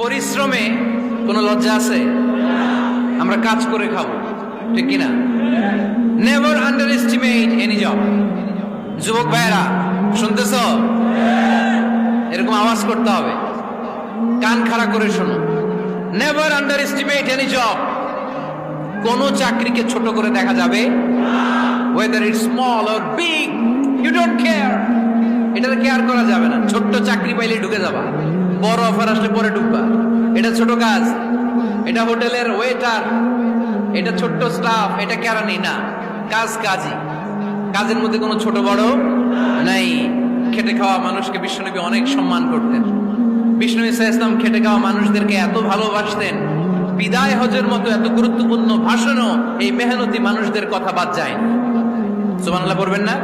পরিশ্রমে কোনো লজ্জা আছে? আমরা কাজ করে খাবো, ঠিক কিনা? Never under estimate any job. যুবক ভাইয়েরা শুনতেছ? এরকম আওয়াজ করতে হবে, কান খাড়া করে শোনো। Never under estimate any job. কোন চাকরিকে ছোট করে দেখা যাবে, whether it's small or big, you don't care. এটাতে কেয়ার করা যাবে না। ছোট্ট চাকরি পাইলে ঢুকে যাবা, বড় অফার আসলে পরে ঢুকবা। এটা ছোট কাজ, এটা হোটেলের ওয়েটার, এটা ছোট্ট স্টাফ, এটা কেরানি না। কাজ কাজই, কাজের মধ্যে কোনো ছোট বড় নাই। খেটে খাওয়া মানুষকে বিশ্বনবী অনেক সম্মান করতেন। বিষ্ণু ইসলাম খেটে খাওয়া মানুষদেরকে এত ভালোবাসতেন, বিদায় হজের মতো এত গুরুত্বপূর্ণ ভাষণও এই মেহনতি মানুষদের কথা বাদ যায় না। সুবহানাল্লাহ পড়বেন না?